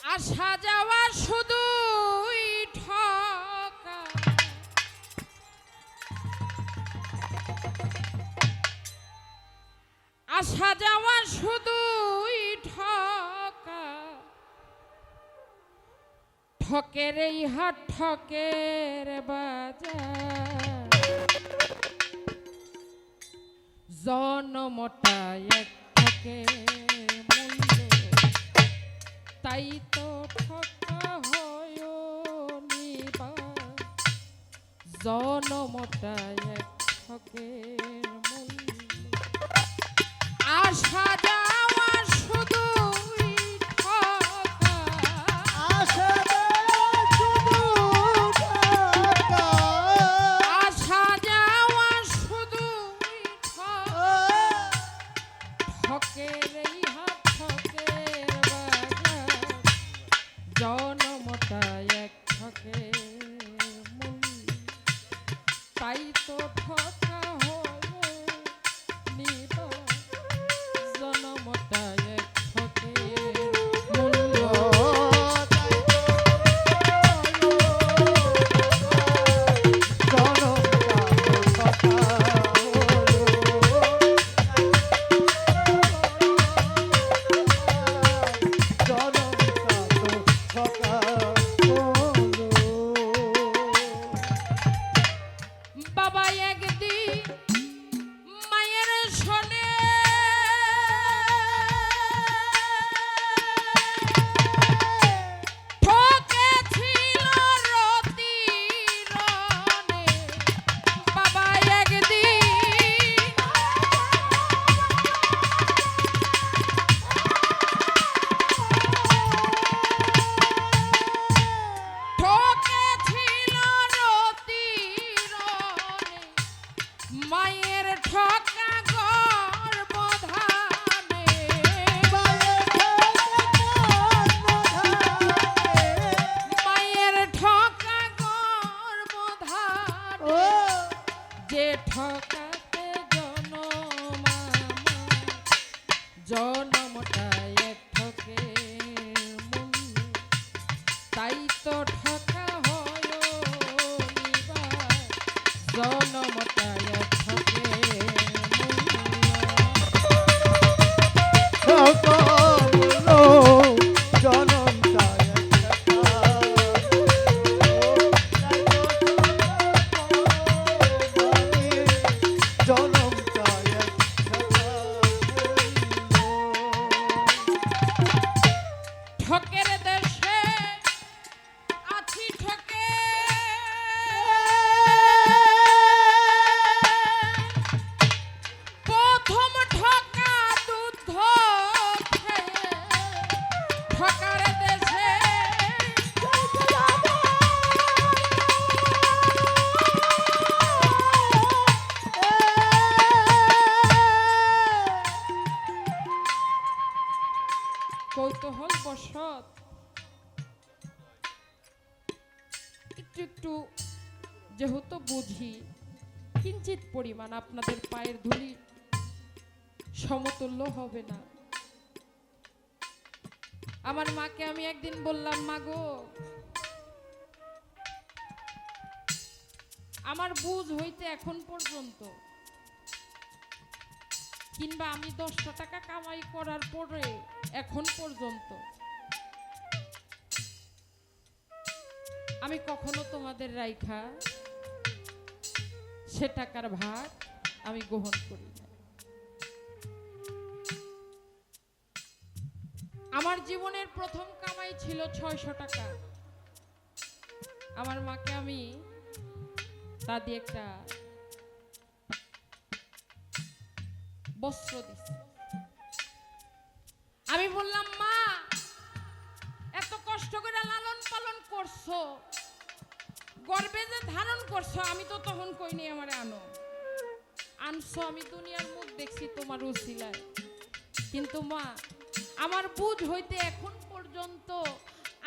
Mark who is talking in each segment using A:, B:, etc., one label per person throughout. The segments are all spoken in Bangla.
A: আসা যাওয়া শুধুই ঠকা, আসা যাওয়া শুধুই ঠকা, ঠকের এই হাট ঠকের বাজার, জনমটা এক ঠকের মূল্য, তাই তো ঠকা হয় নিবার, জনমটা এক ঠকের মূল্য। আসা যাওয়া শুধুই ঠকা,
B: আসা শুধু ঢাকা।
A: আসা যাওয়া শুধুই ঠকা, ঠকের এই হাত ঠকের বাজার, জনমটা এক ঠকের মূল্য, তাই তো ঠকা হয়ে নিবার, জনমটা এক ঠকের মূল্য। বাবা একদিন মায়ের শোনে ঠকেছিল রতি রনে, বাবা একদিন ঠকেছিল রতি রনে, মায়ের ঠকা গর্ভধানে, মায়ের ঠকা গর্ভধানে, যে ঠকাতে জনমটা এক ঠকের মূল্য, তাই তো ঠকা হয় নিবার, জনমটা এক ঠকের ঠকের দেশে আছি ঠকে, প্রথম ঠকা দুধ খেয়ে, ঠকার দেশে কৌতূহল বশত একটু একটু যেহেতু বুঝি, কিঞ্চিত পরিমাণ আপনাদের পায়ের ধুলি সমতুল্য হবে না। আমার মাকে আমি একদিন বললাম, মা গো, আমার বুঝ হইতে এখন পর্যন্ত, কিংবা আমি 10টা টাকা কামাই করার পরে এখন পর্যন্ত আমি কখনো তোমাদের রাইখা সে টাকার ভাগ আমি গ্রহণ করি না। আমার জীবনের প্রথম কামাই ছিল 600 টাকা। আমার মাকে আমি তা দিয়ে একটা বস্ত্র দিছি। আমি বললাম, মা, এত কষ্ট করে লালন পালন করছো, গর্বে যে ধারণ করছো, আমি তো তখন কইনি আমারে আনছো, আমি দুনিয়ার মুখ দেখছি তোমার উসিলায়, কিন্তু মা, আমার বুঝ হইতে এখন পর্যন্ত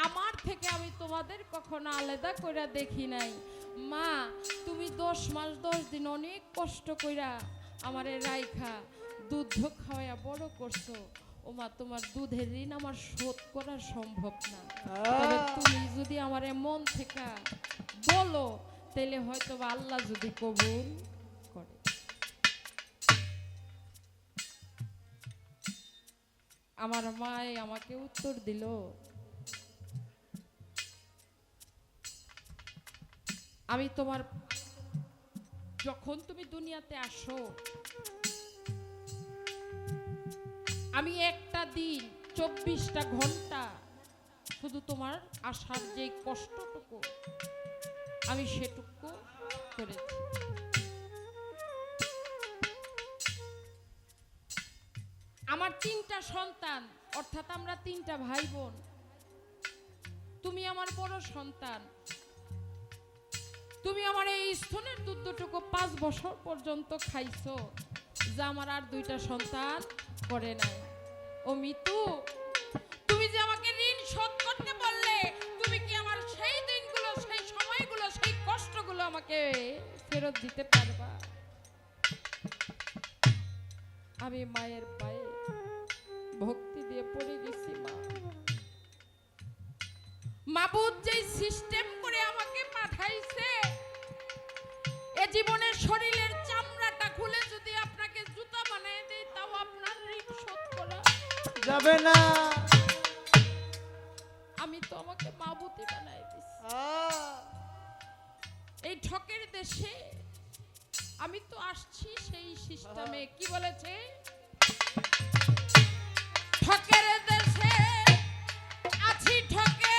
A: আমার থেকে আমি তোমাদের কখনো আলাদা কইরা দেখি নাই। মা, তুমি 10 মাস 10 দিন অনেক কষ্ট কইরা আমারে রাইখা দুধ খাওয়াইয়া বড় করছো, ও মা, তোমার দুধের ঋণ আমার শোধ করা সম্ভব না, তবে তুমি যদি আমার মন থেকে বলো তাহলে হয়তো বা আল্লাহ যদি কবুল করে। আমার মায়ে আমাকে উত্তর দিল, আমি তোমার যখন তুমি দুনিয়াতে আসো, আমি একটা দিন 24টা ঘন্টা শুধু তোমার আসার যে কষ্টটুকু আমি সেটুকু করেছি। আমার 3টা সন্তান, অর্থাৎ আমরা 3টা ভাই বোন। তুমি আমার বড় সন্তান, তুমি আমার এই স্তনের দুধটুকু 5 বছর পর্যন্ত খাইছো, যা আমার আর 2টা সন্তান করে নাই। ও মিতু, তুমি যে আমাকে ঋণ শোধ করতে বললে, তুমি কি আমার সেই দিনগুলো, সেই সময়গুলো, সেই কষ্টগুলো আমাকে ফেরত দিতে পারবা? আমি মায়ের পায়ে ভক্তি দিয়ে পড়ে গেছি। মাবুদ যেই সিস্টেম করে আমাকে পাঠাইছে, এ জীবনের শরীরের চামড়াটা খুলে যদি আপনাকে জুতা বানিয়ে দেই, তাও আপনার ঋণ শোধ করা
B: যাবে না।
A: আমি তো আমাকে মাবুতি বানাই দিছি। এই ঠকের দেশে আমি তো আসছি সেই সিস্টেমে। কি বলেছে? ঠকের দেশে আছি, ঠকে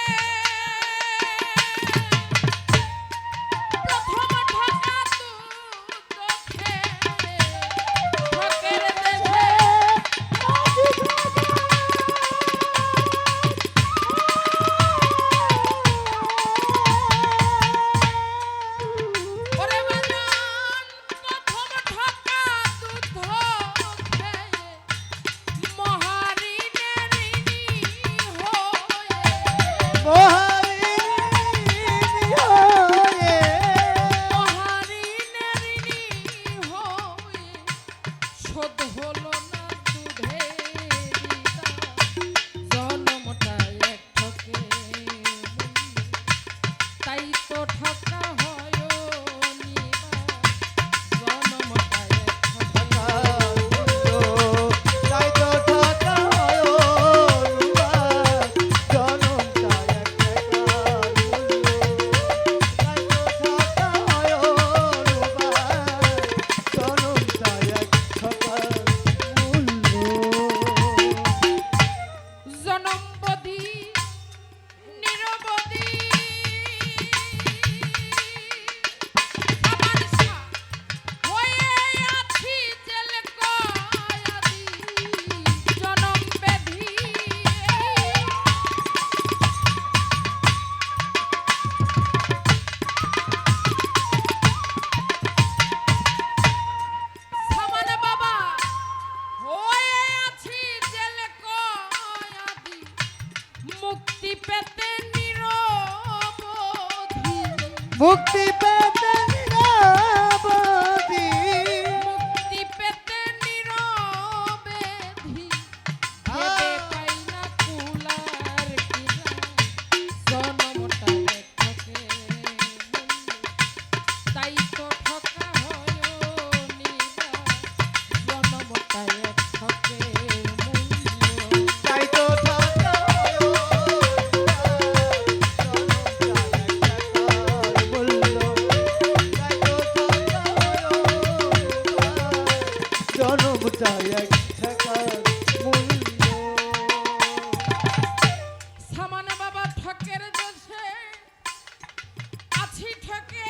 A: প্রথম ঠকা তু চোখে, ঠকের দেশে ওরে বাজান, প্রথম ঠকা তু চোখে, মহারিণের ঋণী হয়ে, মহারিণের ঋণী হয়ে শোধ হলো না দুধের দাম, জনমটা এক ঠকে মূল্য, তাই তো ঠকা হয় নিবা, জনমটা এক ঠকে।
B: তাই তো ঠকা হয় রূপার, জনমটা এক টাকার মূল্য। তাই তো ঠকা হয় রূপার, জনমটা এক টাকার মূল্য।
A: জনমবধি নিরবধি আমার হয়ে আছি জেল কয়াদি, জনম বেধি সামান বাবা, হয়ে আছি জেল কয়াদি, মুক্তি পেতে নিরবধি,
B: মুক্তি পেতে নিরবধি,
A: মুক্তি পেতে নিরবেধি, ভেবে পাই না কুলার কিনা, জনমটা এক ঠকে মূল্য, তাই তো ঠকা হয় নিবা, জনমটা এক ঠকে মূল্য।
B: তাই তো ঠকা হয় জনমটা এক টাকার মূল্য।
A: সামান বাবা, ঠকের দেশে আছি ঠকে,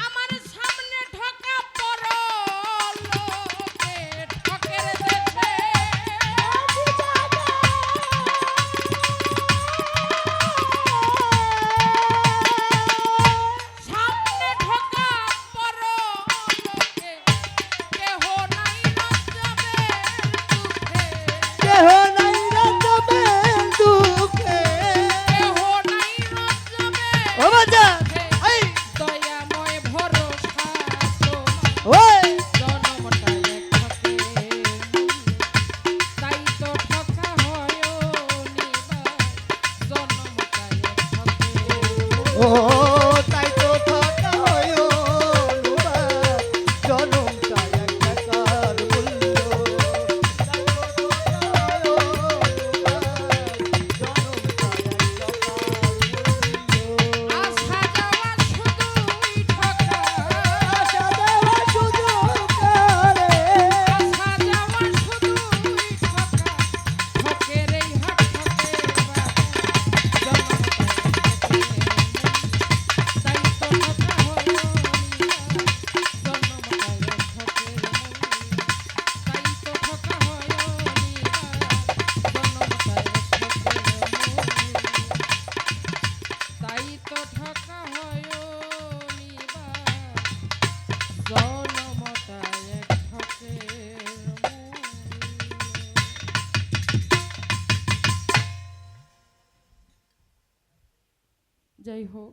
A: আমার সামনে ঠকা পরলোকে, ঠকের দেশে সামনে ঠকা পরলোকে, কেহ নাই রঞ্জবের দুঃখে, যাই হোক